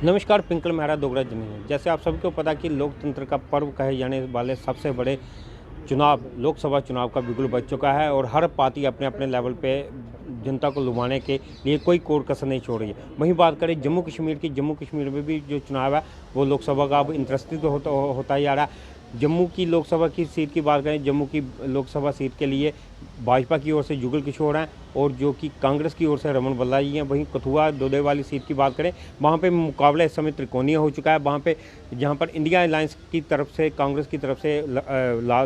नमस्कार, पिंकल मेहरा दोगरा जमीन। जैसे आप सबको पता कि लोकतंत्र का पर्व कहे जाने वाले सबसे बड़े चुनाव लोकसभा चुनाव का बिगुल बज चुका है और हर पार्टी अपने अपने लेवल पे जनता को लुभाने के लिए कोई कोर कसर नहीं छोड़ रही है। वहीं बात करें जम्मू कश्मीर में भी जो चुनाव है वो लोकसभा का अब इंटरेस्टिंग होता ही आ रहा है। जम्मू की लोकसभा की सीट की बात करें, जम्मू की लोकसभा सीट के लिए भाजपा की ओर से जुगल किशोर हैं और जो कि कांग्रेस की ओर से रमन भल्ला जी हैं। वहीं कठुआ दोदे वाली सीट की बात करें, वहाँ पे मुकाबला इस समय त्रिकोणीय हो चुका है। वहाँ पे जहाँ पर इंडिया अलायंस की तरफ से कांग्रेस की तरफ से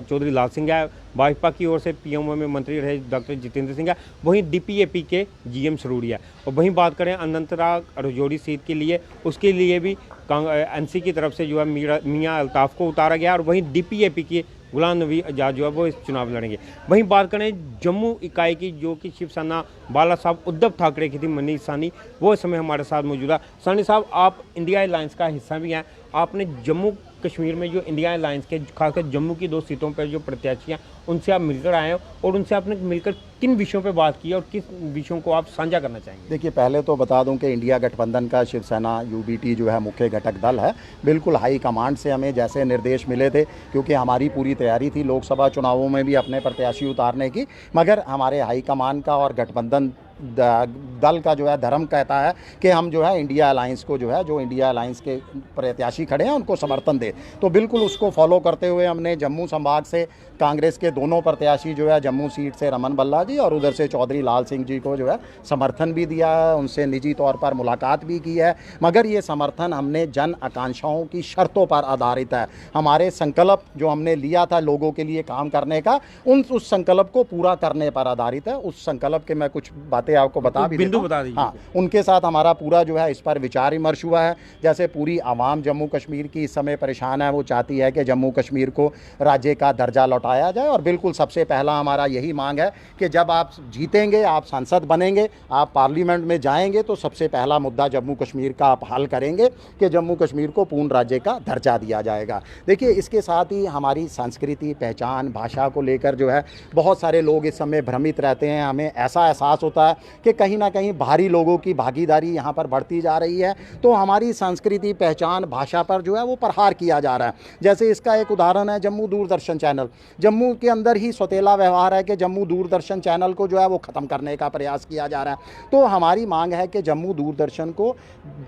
चौधरी लाल सिंह है, भाजपा की ओर से पीएमओ में मंत्री रहे डॉक्टर जितेंद्र सिंह है, वहीं डीपीएपी के जीएम सरूरी है। और वहीं बात करें अनंतनाग राजौरी सीट के लिए, उसके लिए भी एनसी की तरफ से जो है मियां अल्ताफ को उतारा गया और वहीं डीपीएपी के गुलाम नबी आज़ाद जो है वो इस चुनाव लड़ेंगे। वहीं बात करें जम्मू इकाई की, जो कि शिवसेना बाला साहब उद्धव ठाकरे की थी, मनीष सानी, वो इस समय हमारे साथ मौजूद है। सानी साहब, आप इंडिया अलायंस का हिस्सा भी हैं। आपने जम्मू कश्मीर में जो इंडिया अलायंस के खासकर जम्मू की 2 सीटों पर जो प्रत्याशी हैं उनसे आप मिलकर आए हो और उनसे आपने मिलकर किन विषयों पर बात की और किस विषयों को आप साझा करना चाहेंगे? देखिए, पहले तो बता दूं कि इंडिया गठबंधन का शिवसेना यूबीटी जो है मुख्य घटक दल है। बिल्कुल हाई कमांड से हमें जैसे निर्देश मिले थे, क्योंकि हमारी पूरी तैयारी थी लोकसभा चुनावों में भी अपने प्रत्याशी उतारने की, मगर हमारे हाई कमांड का और गठबंधन दल का जो है धर्म कहता है कि हम जो है इंडिया अलायंस को जो इंडिया अलायंस के प्रत्याशी खड़े हैं उनको समर्थन दे। तो बिल्कुल उसको फॉलो करते हुए हमने जम्मू संभाग से कांग्रेस के दोनों प्रत्याशी जो है जम्मू सीट से रमन भल्ला जी और उधर से चौधरी लाल सिंह जी को जो है समर्थन भी दिया है, उनसे निजी तौर पर मुलाकात भी की है। मगर ये समर्थन हमने जन आकांक्षाओं की शर्तों पर आधारित है। हमारे संकल्प जो हमने लिया था लोगों के लिए काम करने का, उस संकल्प को पूरा करने पर आधारित है। उस संकल्प के मैं कुछ बातें आपको बता भी देता हूं। हाँ, उनके साथ हमारा पूरा जो है इस पर विचार विमर्श हुआ है। जैसे पूरी आवाम जम्मू कश्मीर की इस समय परेशान है, वो चाहती है कि जम्मू कश्मीर को राज्य का दर्जा लौटाया जाए। और बिल्कुल सबसे पहला हमारा यही मांग है कि जब आप जीतेंगे, आप सांसद बनेंगे, आप पार्लियामेंट में जाएंगे, तो सबसे पहला मुद्दा जम्मू कश्मीर का आप हल करेंगे कि जम्मू कश्मीर को पूर्ण राज्य का दर्जा दिया जाएगा। देखिए, इसके साथ ही हमारी संस्कृति, पहचान, भाषा को लेकर जो है बहुत सारे लोग इस समय भ्रमित रहते हैं। हमें ऐसा एहसास होता है कि कहीं ना कहीं बाहरी लोगों की भागीदारी यहाँ पर बढ़ती जा रही है, तो हमारी संस्कृति, पहचान, भाषा पर जो है वो प्रहार किया जा रहा है। जैसे इसका एक उदाहरण है जम्मू दूरदर्शन चैनल। जम्मू के अंदर ही सौतेला व्यवहार है कि जम्मू दूरदर्शन चैनल को जो है वो ख़त्म करने का प्रयास किया जा रहा है। तो हमारी मांग है कि जम्मू दूरदर्शन को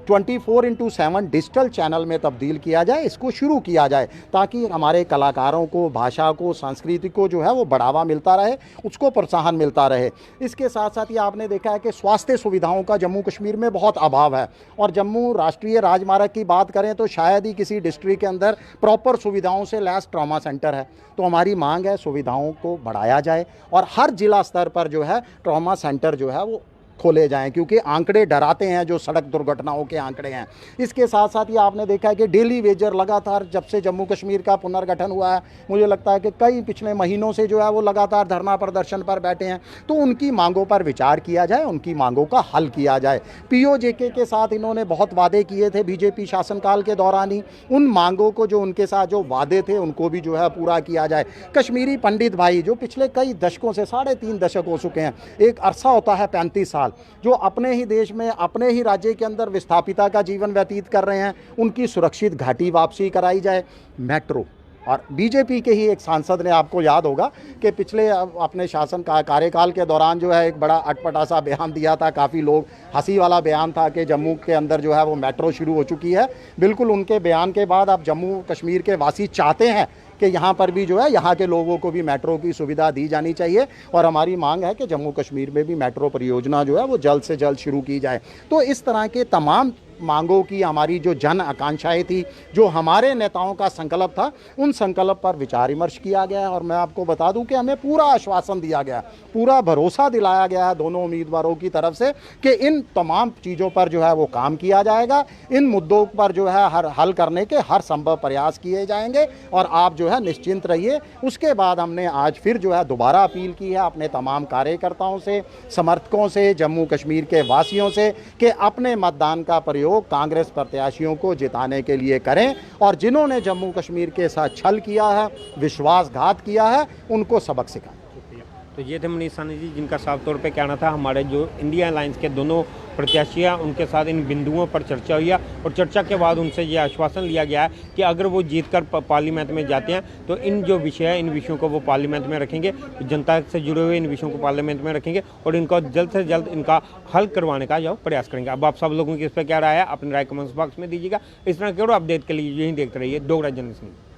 24/7 डिजिटल चैनल में तब्दील किया जाए, इसको शुरू किया जाए, ताकि हमारे कलाकारों को, भाषा को, संस्कृति को जो है वो बढ़ावा मिलता रहे, उसको प्रोत्साहन मिलता रहे। इसके साथ साथ ये आपने देखा है कि स्वास्थ्य सुविधाओं का जम्मू कश्मीर में बहुत अभाव है। और जम्मू राष्ट्रीय राजमार्ग की बात करें तो शायद ही किसी डिस्ट्रिक्ट के अंदर प्रॉपर सुविधाओं से लैस ट्रॉमा सेंटर है। तो हमारी मांग है सुविधाओं को बढ़ाया जाए और हर जिला स्तर पर जो है ट्रॉमा सेंटर जो है वो खोले जाएं, क्योंकि आंकड़े डराते हैं जो सड़क दुर्घटनाओं के आंकड़े हैं। इसके साथ साथ ये आपने देखा है कि डेली वेजर लगातार जब से जम्मू कश्मीर का पुनर्गठन हुआ है, मुझे लगता है कि कई पिछले महीनों से जो है वो लगातार धरना प्रदर्शन पर बैठे हैं। तो उनकी मांगों पर विचार किया जाए, उनकी मांगों का हल किया जाए। पीओजेके के साथ इन्होंने बहुत वादे किए थे बीजेपी शासनकाल के दौरान ही। उन मांगों को जो उनके साथ जो वादे थे उनको भी जो है पूरा किया जाए। कश्मीरी पंडित भाई जो पिछले कई दशकों से 3.5 दशक हो चुके हैं, एक अरसा होता है 35 साल, जो अपने ही देश में, अपने ही राज्य के अंदर विस्थापिता का जीवन व्यतीत कर रहे हैं, उनकी सुरक्षित घाटी वापसी कराई जाए। मेट्रो और बीजेपी के ही एक सांसद ने, आपको याद होगा कि पिछले अपने शासन का कार्यकाल के दौरान जो है एक बड़ा अटपटा सा बयान दिया था, काफ़ी लोग हंसी वाला बयान था कि जम्मू के अंदर जो है वो मेट्रो शुरू हो चुकी है। बिल्कुल उनके बयान के बाद अब जम्मू कश्मीर के वासी चाहते हैं कि यहाँ पर भी जो है यहाँ के लोगों को भी मेट्रो की सुविधा दी जानी चाहिए। और हमारी मांग है कि जम्मू कश्मीर में भी मेट्रो परियोजना जो है वो जल्द से जल्द शुरू की जाए। तो इस तरह के तमाम मांगों की हमारी जो जन आकांक्षाएं थी, जो हमारे नेताओं का संकल्प था, उन संकल्प पर विचार विमर्श किया गया है। और मैं आपको बता दूं कि हमें पूरा आश्वासन दिया गया, पूरा भरोसा दिलाया गया है दोनों उम्मीदवारों की तरफ से कि इन तमाम चीज़ों पर जो है वो काम किया जाएगा। इन मुद्दों पर जो है हर हल करने के हर संभव प्रयास किए जाएंगे और आप जो है निश्चिंत रहिए। उसके बाद हमने आज फिर जो है दोबारा अपील की है अपने तमाम कार्यकर्ताओं से, समर्थकों से, जम्मू कश्मीर के वासियों से कि अपने मतदान का प्रयोग कांग्रेस प्रत्याशियों को जिताने के लिए करें और जिन्होंने जम्मू कश्मीर के साथ छल किया है, विश्वासघात किया है, उनको सबक सिखाएं। तो ये थे मनीष सानी जी, जिनका साफ तौर पे कहना था हमारे जो इंडिया अलायंस के दोनों प्रत्याशी हैं उनके साथ इन बिंदुओं पर चर्चा हुई है और चर्चा के बाद उनसे ये आश्वासन लिया गया है कि अगर वो जीतकर पार्लियामेंट में जाते हैं तो इन जो विषय है इन विषयों को वो पार्लियामेंट में रखेंगे, जनता से जुड़े हुए इन विषयों को पार्लियामेंट में रखेंगे और इनको जल्द से जल्द इनका हल करवाने का जो प्रयास करेंगे। अब आप सब लोगों की इस पर क्या राय है, अपनी राय कमेंट्स बॉक्स में दीजिएगा। इस तरह के और अपडेट के लिए यही देखते रहिए डोगरा जर्नलिस्ट न्यूज़।